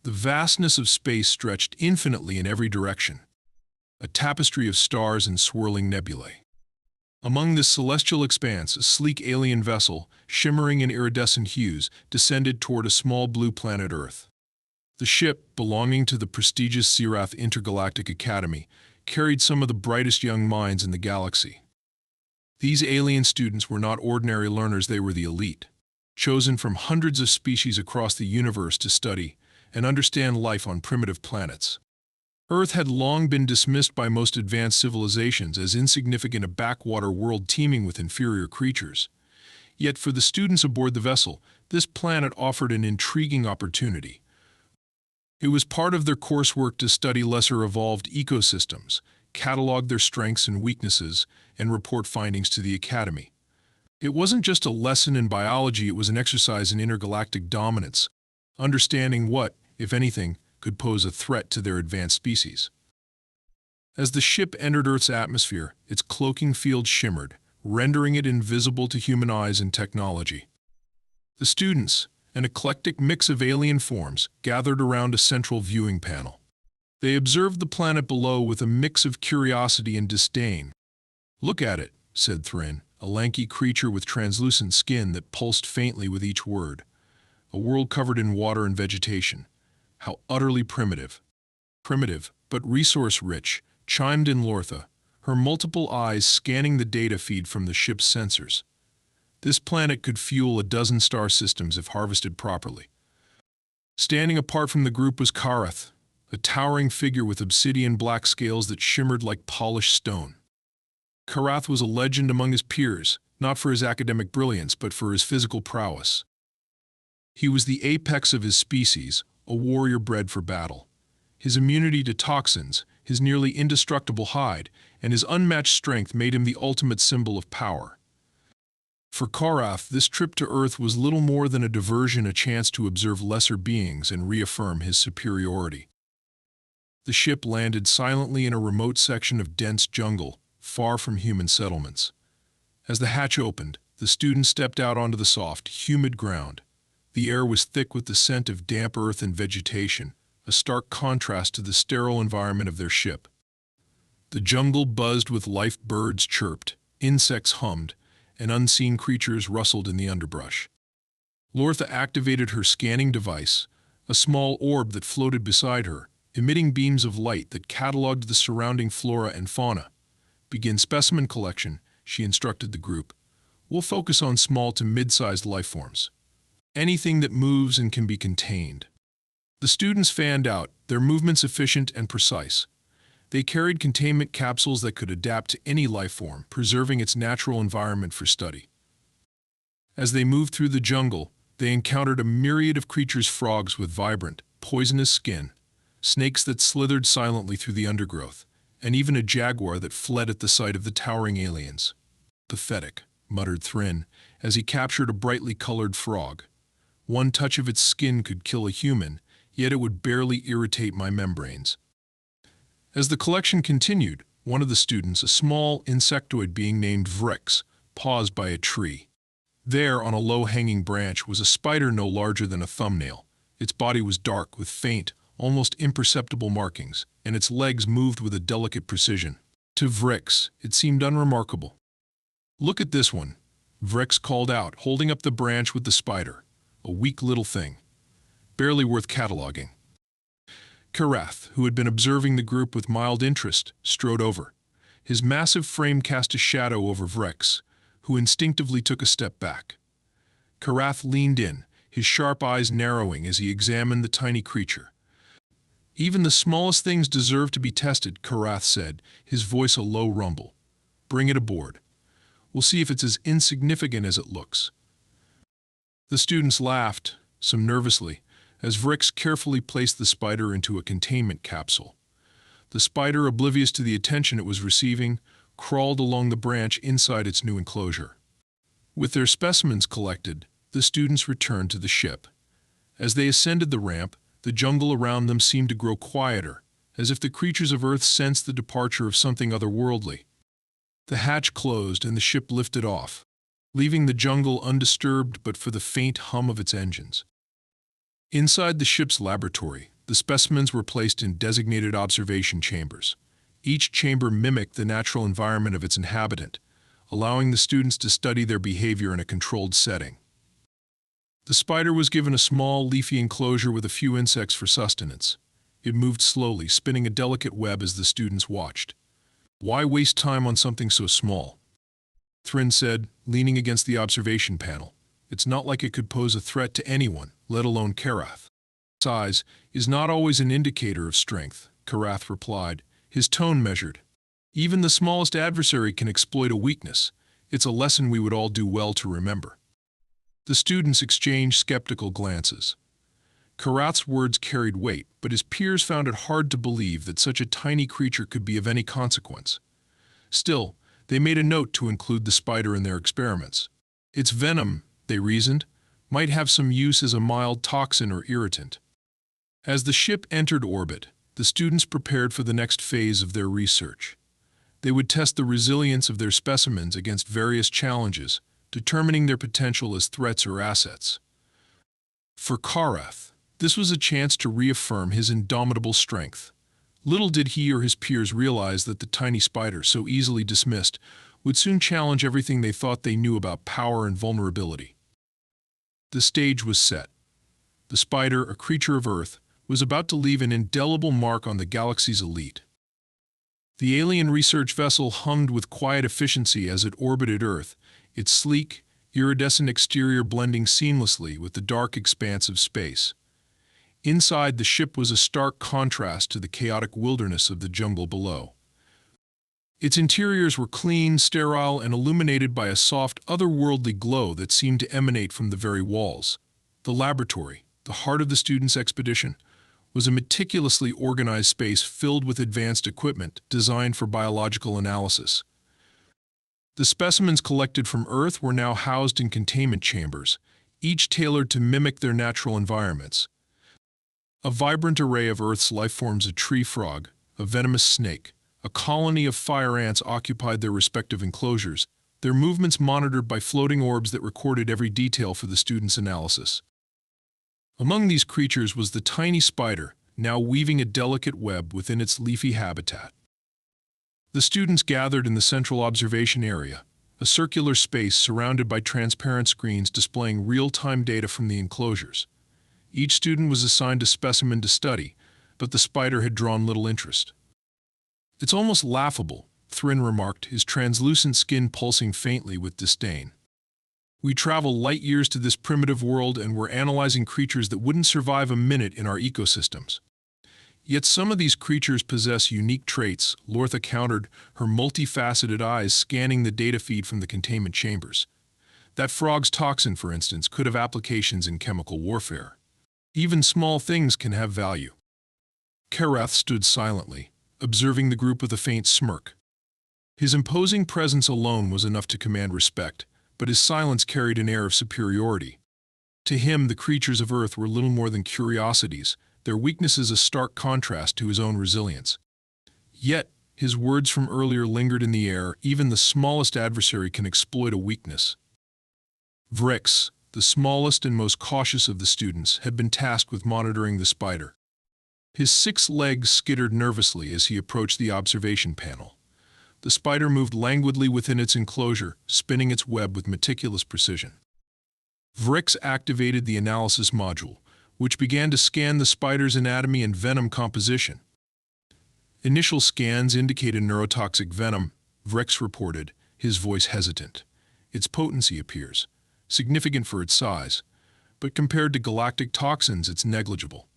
The vastness of space stretched infinitely in every direction, a tapestry of stars and swirling nebulae. Among this celestial expanse, a sleek alien vessel, shimmering in iridescent hues, descended toward a small blue planet Earth. The ship, belonging to the prestigious Sirath Intergalactic Academy, carried some of the brightest young minds in the galaxy. These alien students were not ordinary learners, they were the elite, chosen from hundreds of species across the universe to study and understand life on primitive planets. Earth had long been dismissed by most advanced civilizations as insignificant, a backwater world teeming with inferior creatures. Yet for the students aboard the vessel, this planet offered an intriguing opportunity. It was part of their coursework to study lesser evolved ecosystems, catalog their strengths and weaknesses, and report findings to the Academy. It wasn't just a lesson in biology, it was an exercise in intergalactic dominance, understanding what, if anything, could pose a threat to their advanced species. As the ship entered Earth's atmosphere, its cloaking field shimmered, rendering it invisible to human eyes and technology. The students, an eclectic mix of alien forms, gathered around a central viewing panel. They observed the planet below with a mix of curiosity and disdain. "Look at it," said Thrin, a lanky creature with translucent skin that pulsed faintly with each word. "A world covered in water and vegetation. How utterly primitive." "Primitive, but resource-rich," chimed in Lortha, her multiple eyes scanning the data feed from the ship's sensors. "This planet could fuel a dozen star systems if harvested properly." Standing apart from the group was Karath, a towering figure with obsidian black scales that shimmered like polished stone. Karath was a legend among his peers, not for his academic brilliance but for his physical prowess. He was the apex of his species, a warrior bred for battle. His immunity to toxins, his nearly indestructible hide, and his unmatched strength made him the ultimate symbol of power. For Karath, this trip to Earth was little more than a diversion, a chance to observe lesser beings and reaffirm his superiority. The ship landed silently in a remote section of dense jungle, far from human settlements. As the hatch opened, the students stepped out onto the soft, humid ground. The air was thick with the scent of damp earth and vegetation, a stark contrast to the sterile environment of their ship. The jungle buzzed with life, birds chirped, insects hummed, and unseen creatures rustled in the underbrush. Lortha activated her scanning device, a small orb that floated beside her, emitting beams of light that cataloged the surrounding flora and fauna. "Begin specimen collection," she instructed the group. "We'll focus on small to mid-sized life forms. Anything that moves and can be contained." The students fanned out, their movements efficient and precise. They carried containment capsules that could adapt to any life form, preserving its natural environment for study. As they moved through the jungle, they encountered a myriad of creatures: frogs with vibrant, poisonous skin, snakes that slithered silently through the undergrowth, and even a jaguar that fled at the sight of the towering aliens. "Pathetic," muttered Thrin, as he captured a brightly colored frog. "One touch of its skin could kill a human, yet it would barely irritate my membranes." As the collection continued, one of the students, a small insectoid being named Vrix, paused by a tree. There, on a low-hanging branch, was a spider no larger than a thumbnail. Its body was dark, with faint, almost imperceptible markings, and its legs moved with a delicate precision. To Vrix, it seemed unremarkable. "Look at this one," Vrix called out, holding up the branch with the spider. "A weak little thing. Barely worth cataloging." Karath, who had been observing the group with mild interest, strode over. His massive frame cast a shadow over Vrix, who instinctively took a step back. Karath leaned in, his sharp eyes narrowing as he examined the tiny creature. "Even the smallest things deserve to be tested," Karath said, his voice a low rumble. "Bring it aboard. We'll see if it's as insignificant as it looks." The students laughed, some nervously, as Vrix carefully placed the spider into a containment capsule. The spider, oblivious to the attention it was receiving, crawled along the branch inside its new enclosure. With their specimens collected, the students returned to the ship. As they ascended the ramp, the jungle around them seemed to grow quieter, as if the creatures of Earth sensed the departure of something otherworldly. The hatch closed and the ship lifted off, leaving the jungle undisturbed but for the faint hum of its engines. Inside the ship's laboratory, the specimens were placed in designated observation chambers. Each chamber mimicked the natural environment of its inhabitant, allowing the students to study their behavior in a controlled setting. The spider was given a small, leafy enclosure with a few insects for sustenance. It moved slowly, spinning a delicate web as the students watched. "Why waste time on something so small?" Thrin said, leaning against the observation panel. "It's not like it could pose a threat to anyone, let alone Karath." "Size is not always an indicator of strength," Karath replied, his tone measured. "Even the smallest adversary can exploit a weakness. It's a lesson we would all do well to remember." The students exchanged skeptical glances. Karath's words carried weight, but his peers found it hard to believe that such a tiny creature could be of any consequence. Still, they made a note to include the spider in their experiments. Its venom, they reasoned, might have some use as a mild toxin or irritant. As the ship entered orbit, the students prepared for the next phase of their research. They would test the resilience of their specimens against various challenges, determining their potential as threats or assets. For Karath, this was a chance to reaffirm his indomitable strength. Little did he or his peers realize that the tiny spider, so easily dismissed, would soon challenge everything they thought they knew about power and vulnerability. The stage was set. The spider, a creature of Earth, was about to leave an indelible mark on the galaxy's elite. The alien research vessel hummed with quiet efficiency as it orbited Earth, its sleek, iridescent exterior blending seamlessly with the dark expanse of space. Inside, the ship was a stark contrast to the chaotic wilderness of the jungle below. Its interiors were clean, sterile, and illuminated by a soft, otherworldly glow that seemed to emanate from the very walls. The laboratory, the heart of the students' expedition, was a meticulously organized space filled with advanced equipment designed for biological analysis. The specimens collected from Earth were now housed in containment chambers, each tailored to mimic their natural environments. A vibrant array of Earth's lifeforms, a tree frog, a venomous snake, a colony of fire ants occupied their respective enclosures, their movements monitored by floating orbs that recorded every detail for the students' analysis. Among these creatures was the tiny spider, now weaving a delicate web within its leafy habitat. The students gathered in the central observation area, a circular space surrounded by transparent screens displaying real-time data from the enclosures. Each student was assigned a specimen to study, but the spider had drawn little interest. "It's almost laughable," Thrin remarked, his translucent skin pulsing faintly with disdain. "We travel light years to this primitive world and we're analyzing creatures that wouldn't survive a minute in our ecosystems. Yet some of these creatures possess unique traits," Lortha countered, her multifaceted eyes scanning the data feed from the containment chambers. "That frog's toxin, for instance, could have applications in chemical warfare. Even small things can have value." Karath stood silently, observing the group with a faint smirk. His imposing presence alone was enough to command respect, but his silence carried an air of superiority. To him, the creatures of Earth were little more than curiosities, their weaknesses a stark contrast to his own resilience. Yet, his words from earlier lingered in the air. Even the smallest adversary can exploit a weakness. Vrix, the smallest and most cautious of the students, had been tasked with monitoring the spider. His 6 legs skittered nervously as he approached the observation panel. The spider moved languidly within its enclosure, spinning its web with meticulous precision. Vrix activated the analysis module, which began to scan the spider's anatomy and venom composition. "Initial scans indicated neurotoxic venom," Vrix reported, his voice hesitant. "Its potency appears significant for its size, but compared to galactic toxins, it's negligible."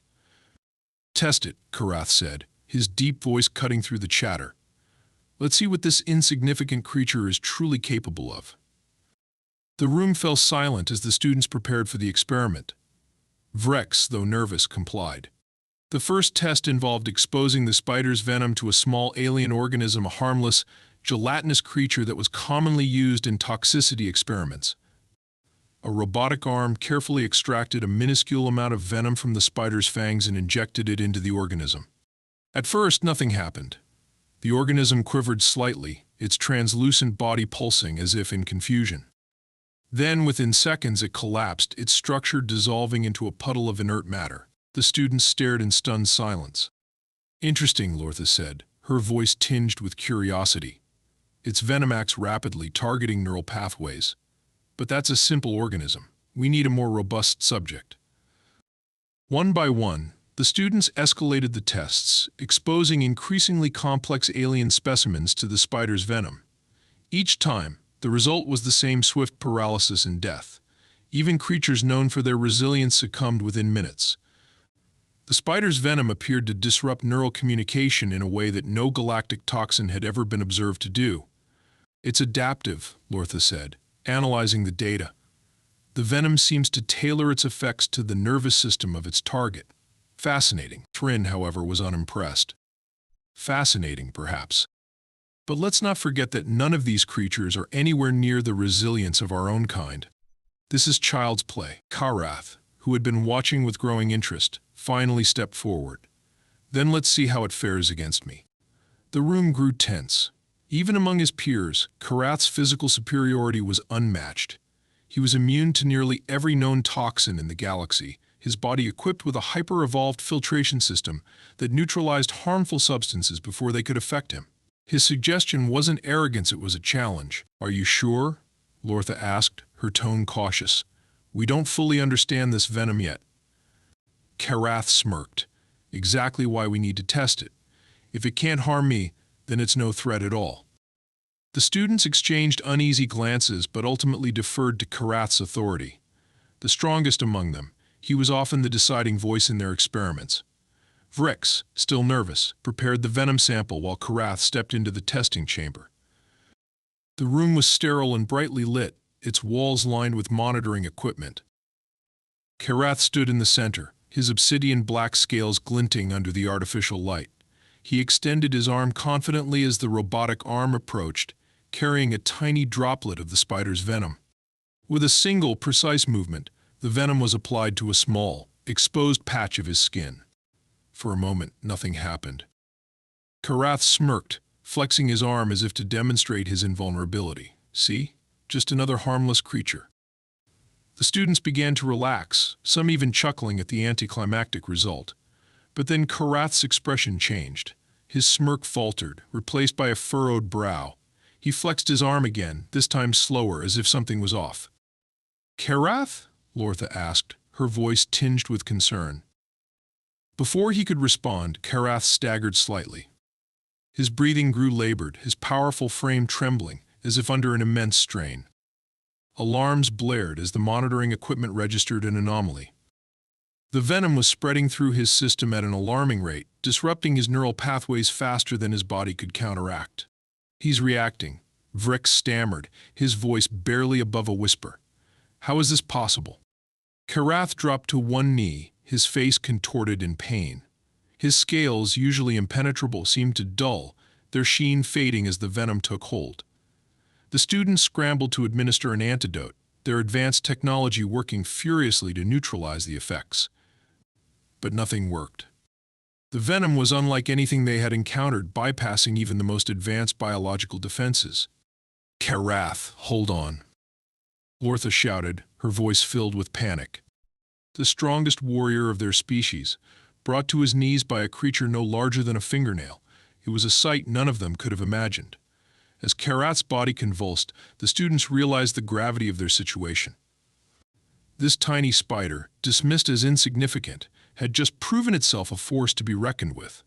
"Test it," Karath said, his deep voice cutting through the chatter. "Let's see what this insignificant creature is truly capable of." The room fell silent as the students prepared for the experiment. Vrix, though nervous, complied. The first test involved exposing the spider's venom to a small alien organism, a harmless, gelatinous creature that was commonly used in toxicity experiments. A robotic arm carefully extracted a minuscule amount of venom from the spider's fangs and injected it into the organism. At first, nothing happened. The organism quivered slightly, its translucent body pulsing as if in confusion. Then, within seconds, it collapsed, its structure dissolving into a puddle of inert matter. The students stared in stunned silence. "Interesting," Lortha said, her voice tinged with curiosity. "Its venom acts rapidly, targeting neural pathways. But that's a simple organism. We need a more robust subject." One by one, the students escalated the tests, exposing increasingly complex alien specimens to the spider's venom. Each time, the result was the same: swift paralysis and death. Even creatures known for their resilience succumbed within minutes. The spider's venom appeared to disrupt neural communication in a way that no galactic toxin had ever been observed to do. "It's adaptive," Lortha said, analyzing the data. "The venom seems to tailor its effects to the nervous system of its target." "Fascinating." Thrin, however, was unimpressed. "Fascinating, perhaps. But let's not forget that none of these creatures are anywhere near the resilience of our own kind. This is child's play." Karath, who had been watching with growing interest, finally stepped forward. "Then let's see how it fares against me." The room grew tense. Even among his peers, Karath's physical superiority was unmatched. He was immune to nearly every known toxin in the galaxy, his body equipped with a hyper-evolved filtration system that neutralized harmful substances before they could affect him. His suggestion wasn't arrogance, it was a challenge. "Are you sure?" Lortha asked, her tone cautious. "We don't fully understand this venom yet." Karath smirked. "Exactly why we need to test it. If it can't harm me, then it's no threat at all." The students exchanged uneasy glances but ultimately deferred to Karath's authority. The strongest among them, he was often the deciding voice in their experiments. Vrix, still nervous, prepared the venom sample while Karath stepped into the testing chamber. The room was sterile and brightly lit, its walls lined with monitoring equipment. Karath stood in the center, his obsidian-black scales glinting under the artificial light. He extended his arm confidently as the robotic arm approached, carrying a tiny droplet of the spider's venom. With a single, precise movement, the venom was applied to a small, exposed patch of his skin. For a moment, nothing happened. Karath smirked, flexing his arm as if to demonstrate his invulnerability. "See? Just another harmless creature." The students began to relax, some even chuckling at the anticlimactic result. But then Karath's expression changed. His smirk faltered, replaced by a furrowed brow. He flexed his arm again, this time slower, as if something was off. "Karath?" Lortha asked, her voice tinged with concern. Before he could respond, Karath staggered slightly. His breathing grew labored, his powerful frame trembling, as if under an immense strain. Alarms blared as the monitoring equipment registered an anomaly. The venom was spreading through his system at an alarming rate, disrupting his neural pathways faster than his body could counteract. "He's reacting," Vrix stammered, his voice barely above a whisper. "How is this possible?" Karath dropped to one knee, his face contorted in pain. His scales, usually impenetrable, seemed to dull, their sheen fading as the venom took hold. The students scrambled to administer an antidote, their advanced technology working furiously to neutralize the effects. But nothing worked. The venom was unlike anything they had encountered, bypassing even the most advanced biological defenses. "Karath, hold on," Lortha shouted, her voice filled with panic. The strongest warrior of their species, brought to his knees by a creature no larger than a fingernail, it was a sight none of them could have imagined. As Karath's body convulsed, the students realized the gravity of their situation. This tiny spider, dismissed as insignificant, had just proven itself a force to be reckoned with.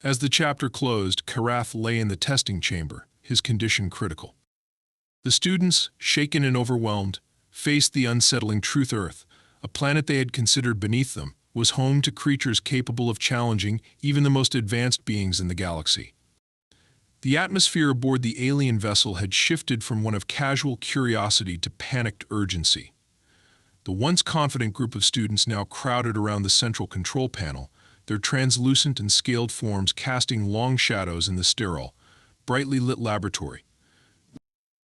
As the chapter closed, Karath lay in the testing chamber, his condition critical. The students, shaken and overwhelmed, faced the unsettling truth. Earth, a planet they had considered beneath them, was home to creatures capable of challenging even the most advanced beings in the galaxy. The atmosphere aboard the alien vessel had shifted from one of casual curiosity to panicked urgency. The once confident group of students now crowded around the central control panel, their translucent and scaled forms casting long shadows in the sterile, brightly lit laboratory.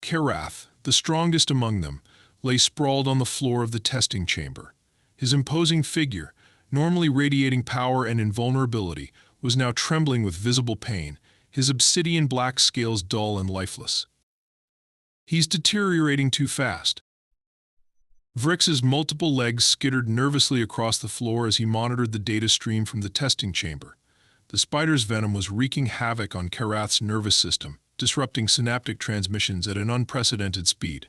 Karath, the strongest among them, lay sprawled on the floor of the testing chamber. His imposing figure, normally radiating power and invulnerability, was now trembling with visible pain, his obsidian black scales dull and lifeless. He's deteriorating too fast. Vrix's multiple legs skittered nervously across the floor as he monitored the data stream from the testing chamber. The spider's venom was wreaking havoc on Karath's nervous system, disrupting synaptic transmissions at an unprecedented speed.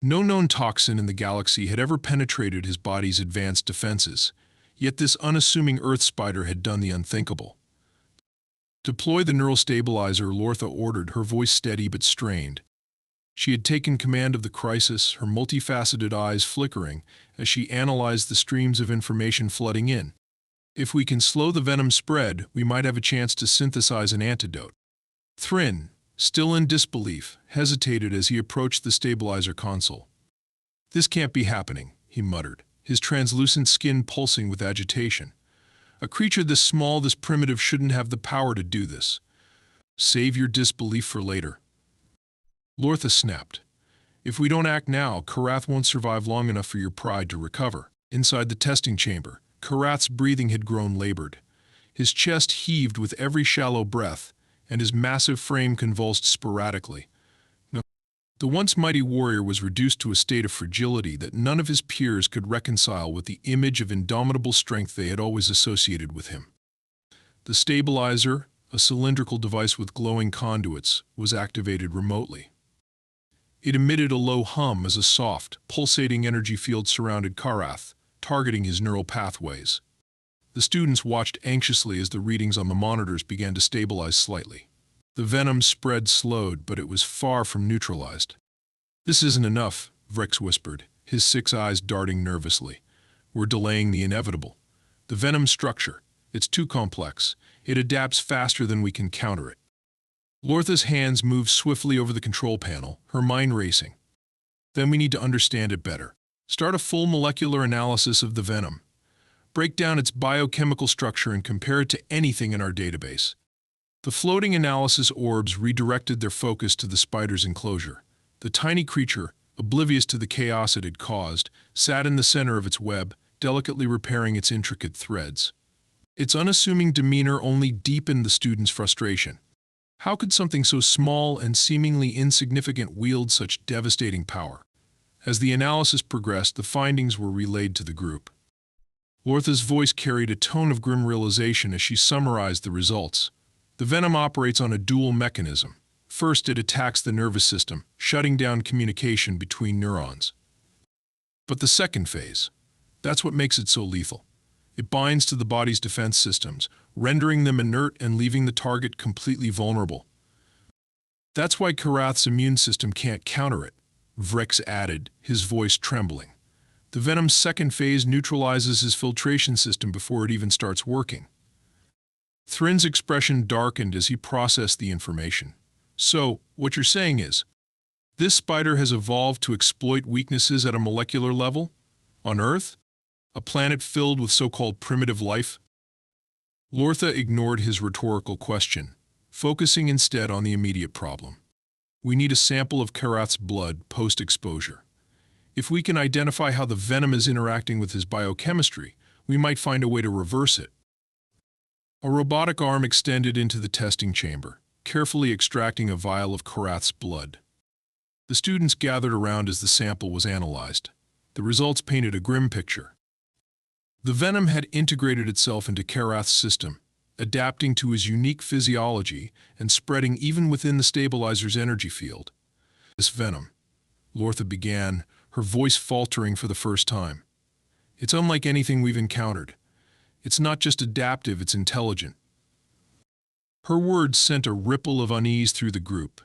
No known toxin in the galaxy had ever penetrated his body's advanced defenses, yet this unassuming Earth spider had done the unthinkable. "Deploy the neural stabilizer," Lortha ordered, her voice steady but strained. She had taken command of the crisis, her multifaceted eyes flickering as she analyzed the streams of information flooding in. "If we can slow the venom spread, we might have a chance to synthesize an antidote." Thrin, still in disbelief, hesitated as he approached the stabilizer console. "This can't be happening," he muttered, his translucent skin pulsing with agitation. "A creature this small, this primitive, shouldn't have the power to do this." "Save your disbelief for later," Lortha snapped. "If we don't act now, Karath won't survive long enough for your pride to recover." Inside the testing chamber, Karath's breathing had grown labored. His chest heaved with every shallow breath, and his massive frame convulsed sporadically. The once mighty warrior was reduced to a state of fragility that none of his peers could reconcile with the image of indomitable strength they had always associated with him. The stabilizer, a cylindrical device with glowing conduits, was activated remotely. It emitted a low hum as a soft, pulsating energy field surrounded Karath, targeting his neural pathways. The students watched anxiously as the readings on the monitors began to stabilize slightly. The venom spread slowed, but it was far from neutralized. "This isn't enough," Vrix whispered, his 6 eyes darting nervously. "We're delaying the inevitable. The venom structure, it's too complex. It adapts faster than we can counter it." Lortha's hands moved swiftly over the control panel, her mind racing. "Then we need to understand it better. Start a full molecular analysis of the venom. Break down its biochemical structure and compare it to anything in our database." The floating analysis orbs redirected their focus to the spider's enclosure. The tiny creature, oblivious to the chaos it had caused, sat in the center of its web, delicately repairing its intricate threads. Its unassuming demeanor only deepened the student's frustration. How could something so small and seemingly insignificant wield such devastating power? As the analysis progressed, the findings were relayed to the group. Lortha's voice carried a tone of grim realization as she summarized the results. The venom operates on a dual mechanism. First, it attacks the nervous system, shutting down communication between neurons. But the second phase, that's what makes it so lethal. It binds to the body's defense systems, rendering them inert and leaving the target completely vulnerable. "That's why Karath's immune system can't counter it," Vrix added, his voice trembling. "The venom's second phase neutralizes his filtration system before it even starts working." Thrin's expression darkened as he processed the information. "So, what you're saying is, this spider has evolved to exploit weaknesses at a molecular level? On Earth? A planet filled with so-called primitive life?" Lortha ignored his rhetorical question, focusing instead on the immediate problem. "We need a sample of Karath's blood post-exposure. If we can identify how the venom is interacting with his biochemistry, we might find a way to reverse it." A robotic arm extended into the testing chamber, carefully extracting a vial of Karath's blood. The students gathered around as the sample was analyzed. The results painted a grim picture. The venom had integrated itself into Karath's system, adapting to his unique physiology and spreading even within the stabilizer's energy field. "This venom," Lortha began, her voice faltering for the first time. "It's unlike anything we've encountered. It's not just adaptive, it's intelligent." Her words sent a ripple of unease through the group.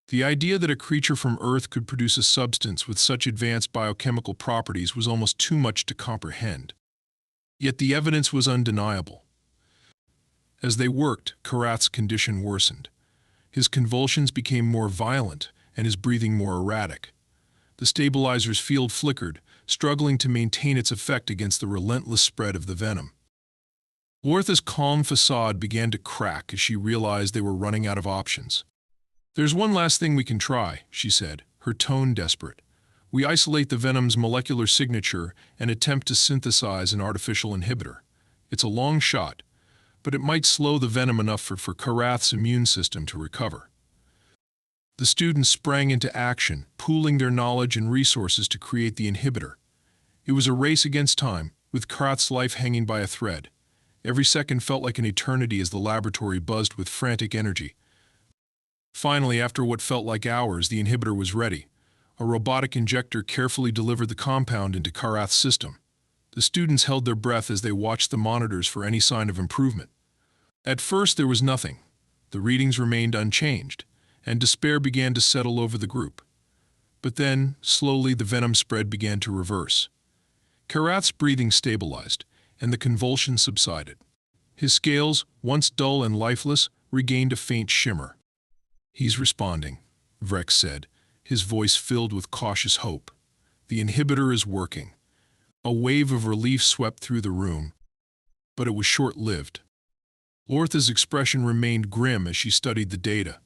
The idea that a creature from Earth could produce a substance with such advanced biochemical properties was almost too much to comprehend. Yet the evidence was undeniable. As they worked, Karath's condition worsened. His convulsions became more violent and his breathing more erratic. The stabilizer's field flickered, struggling to maintain its effect against the relentless spread of the venom. Lortha's calm facade began to crack as she realized they were running out of options. "There's one last thing we can try," she said, her tone desperate. "We isolate the venom's molecular signature and attempt to synthesize an artificial inhibitor. It's a long shot, but it might slow the venom enough for Karath's immune system to recover." The students sprang into action, pooling their knowledge and resources to create the inhibitor. It was a race against time, with Karath's life hanging by a thread. Every second felt like an eternity as the laboratory buzzed with frantic energy. Finally, after what felt like hours, the inhibitor was ready. A robotic injector carefully delivered the compound into Karath's system. The students held their breath as they watched the monitors for any sign of improvement. At first, there was nothing. The readings remained unchanged, and despair began to settle over the group. But then, slowly, the venom spread began to reverse. Karath's breathing stabilized, and the convulsions subsided. His scales, once dull and lifeless, regained a faint shimmer. "He's responding," Vrex said, his voice filled with cautious hope. "The inhibitor is working." A wave of relief swept through the room, but it was short-lived. Lortha's expression remained grim as she studied the data.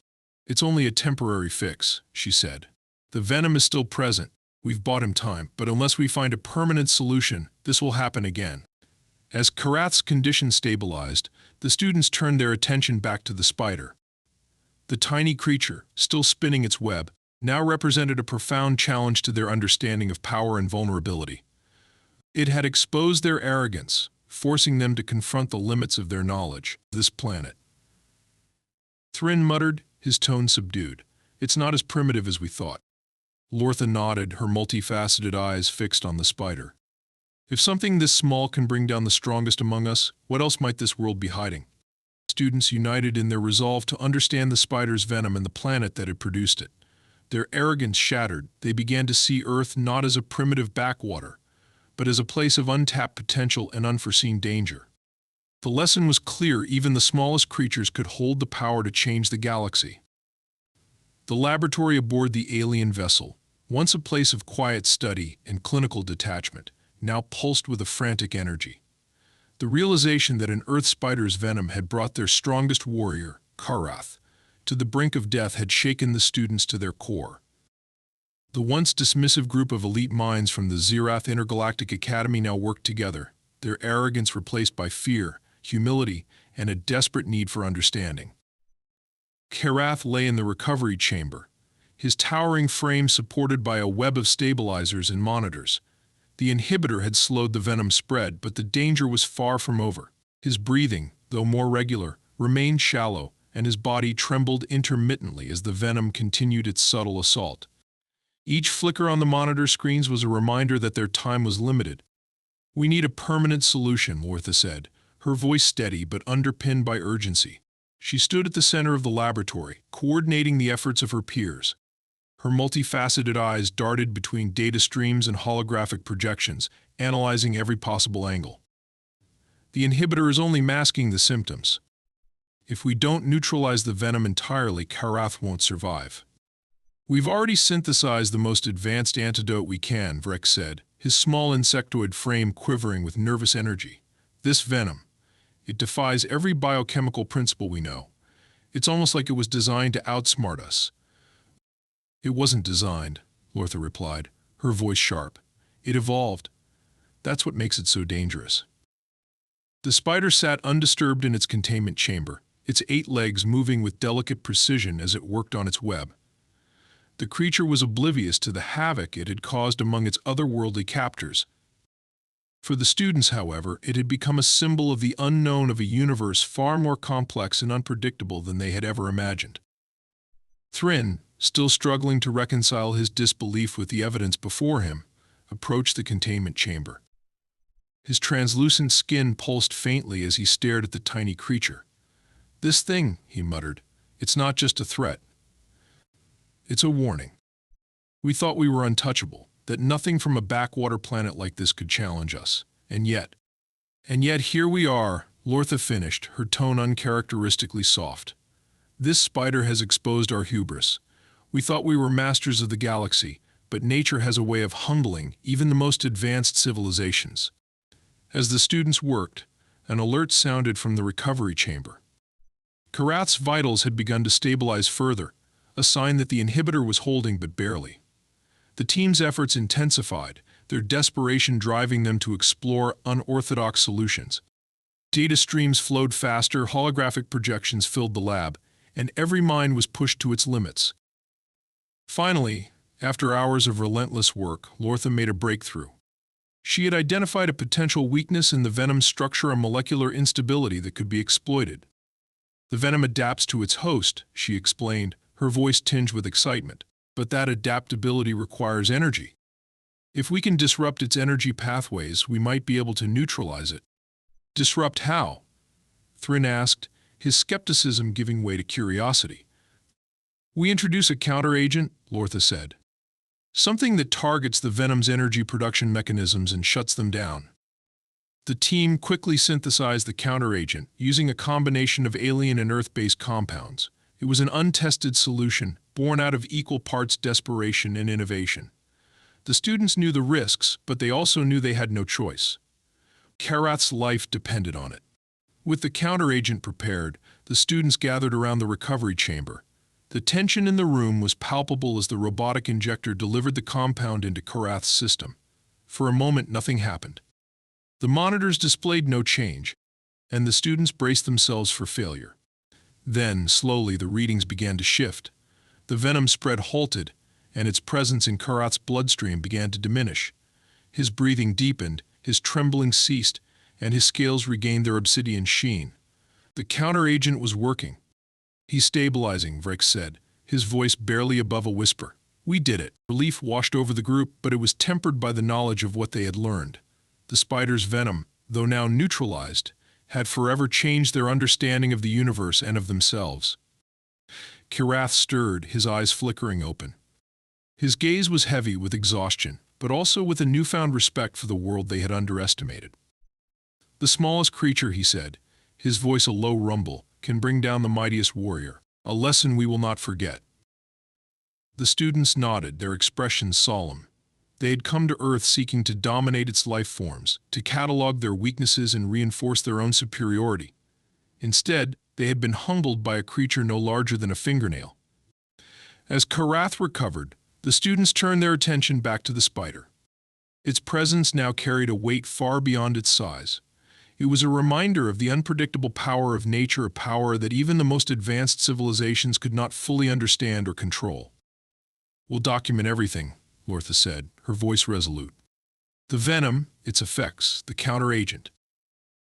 "It's only a temporary fix," she said. "The venom is still present. We've bought him time, but unless we find a permanent solution, this will happen again." As Karath's condition stabilized, the students turned their attention back to the spider. The tiny creature, still spinning its web, now represented a profound challenge to their understanding of power and vulnerability. It had exposed their arrogance, forcing them to confront the limits of their knowledge of this planet. Thrin muttered, his tone subdued. "It's not as primitive as we thought." Lortha nodded, her multifaceted eyes fixed on the spider. "If something this small can bring down the strongest among us, what else might this world be hiding?" Students united in their resolve to understand the spider's venom and the planet that had produced it. Their arrogance shattered, they began to see Earth not as a primitive backwater, but as a place of untapped potential and unforeseen danger. The lesson was clear: even the smallest creatures could hold the power to change the galaxy. The laboratory aboard the alien vessel, once a place of quiet study and clinical detachment, now pulsed with a frantic energy. The realization that an Earth spider's venom had brought their strongest warrior, Karath, to the brink of death had shaken the students to their core. The once dismissive group of elite minds from the Zirath Intergalactic Academy now worked together, their arrogance replaced by fear, humility, and a desperate need for understanding. Karath lay in the recovery chamber, his towering frame supported by a web of stabilizers and monitors. The inhibitor had slowed the venom spread, but the danger was far from over. His breathing, though more regular, remained shallow, and his body trembled intermittently as the venom continued its subtle assault. Each flicker on the monitor screens was a reminder that their time was limited. "We need a permanent solution," Lortha said, her voice steady but underpinned by urgency. She stood at the center of the laboratory, coordinating the efforts of her peers. Her multifaceted eyes darted between data streams and holographic projections, analyzing every possible angle. "The inhibitor is only masking the symptoms. If we don't neutralize the venom entirely, Karath won't survive." "We've already synthesized the most advanced antidote we can," Vrex said, his small insectoid frame quivering with nervous energy. "This venom, it defies every biochemical principle we know. It's almost like it was designed to outsmart us." "It wasn't designed," Lortha replied, her voice sharp. "It evolved. That's what makes it so dangerous." The spider sat undisturbed in its containment chamber, its 8 legs moving with delicate precision as it worked on its web. The creature was oblivious to the havoc it had caused among its otherworldly captors. For the students, however, it had become a symbol of the unknown of a universe far more complex and unpredictable than they had ever imagined. Thrin, still struggling to reconcile his disbelief with the evidence before him, approached the containment chamber. His translucent skin pulsed faintly as he stared at the tiny creature. "This thing," he muttered, "it's not just a threat. It's a warning. We thought we were untouchable, that nothing from a backwater planet like this could challenge us. And yet here we are," Lortha finished, her tone uncharacteristically soft. "This spider has exposed our hubris. We thought we were masters of the galaxy, but nature has a way of humbling even the most advanced civilizations." As the students worked, an alert sounded from the recovery chamber. Karath's vitals had begun to stabilize further, a sign that the inhibitor was holding but barely. The team's efforts intensified, their desperation driving them to explore unorthodox solutions. Data streams flowed faster, holographic projections filled the lab, and every mind was pushed to its limits. Finally, after hours of relentless work, Lortha made a breakthrough. She had identified a potential weakness in the venom's structure, a molecular instability that could be exploited. The venom adapts to its host, she explained, her voice tinged with excitement. But that adaptability requires energy. If we can disrupt its energy pathways, we might be able to neutralize it. Disrupt how? Thrin asked, his skepticism giving way to curiosity. We introduce a counteragent, Lortha said. Something that targets the venom's energy production mechanisms and shuts them down. The team quickly synthesized the counteragent using a combination of alien and Earth-based compounds. It was an untested solution, born out of equal parts desperation and innovation. The students knew the risks, but they also knew they had no choice. Karath's life depended on it. With the counteragent prepared, the students gathered around the recovery chamber. The tension in the room was palpable as the robotic injector delivered the compound into Karath's system. For a moment, nothing happened. The monitors displayed no change, and the students braced themselves for failure. Then, slowly, the readings began to shift. The venom spread halted, and its presence in Karath's bloodstream began to diminish. His breathing deepened, his trembling ceased, and his scales regained their obsidian sheen. The counteragent was working. He's stabilizing, Vrek said, his voice barely above a whisper. We did it. Relief washed over the group, but it was tempered by the knowledge of what they had learned. The spider's venom, though now neutralized, had forever changed their understanding of the universe and of themselves. Karath stirred, his eyes flickering open. His gaze was heavy with exhaustion, but also with a newfound respect for the world they had underestimated. The smallest creature, he said, his voice a low rumble, can bring down the mightiest warrior, a lesson we will not forget. The students nodded, their expressions solemn. They had come to Earth seeking to dominate its life forms, to catalog their weaknesses and reinforce their own superiority. Instead, they had been humbled by a creature no larger than a fingernail. As Karath recovered, the students turned their attention back to the spider. Its presence now carried a weight far beyond its size. It was a reminder of the unpredictable power of nature, a power that even the most advanced civilizations could not fully understand or control. We'll document everything, Lortha said, her voice resolute. The venom, its effects, the counteragent.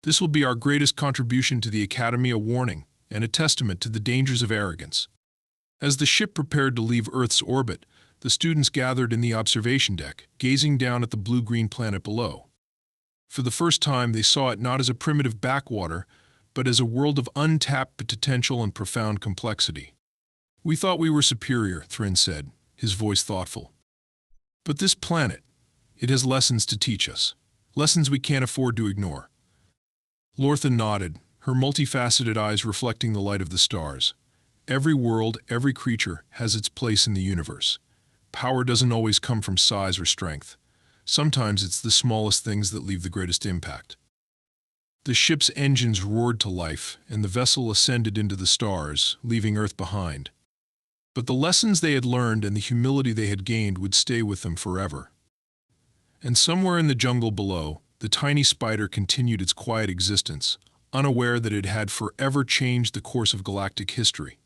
This will be our greatest contribution to the Academy, a warning and a testament to the dangers of arrogance. As the ship prepared to leave Earth's orbit, the students gathered in the observation deck, gazing down at the blue-green planet below. For the first time, they saw it not as a primitive backwater, but as a world of untapped potential and profound complexity. We thought we were superior, Thrin said, his voice thoughtful. But this planet, it has lessons to teach us, lessons we can't afford to ignore. Lortha nodded, her multifaceted eyes reflecting the light of the stars. Every world, every creature has its place in the universe. Power doesn't always come from size or strength. Sometimes it's the smallest things that leave the greatest impact. The ship's engines roared to life, and the vessel ascended into the stars, leaving Earth behind. But the lessons they had learned and the humility they had gained would stay with them forever. And somewhere in the jungle below, the tiny spider continued its quiet existence, unaware that it had forever changed the course of galactic history.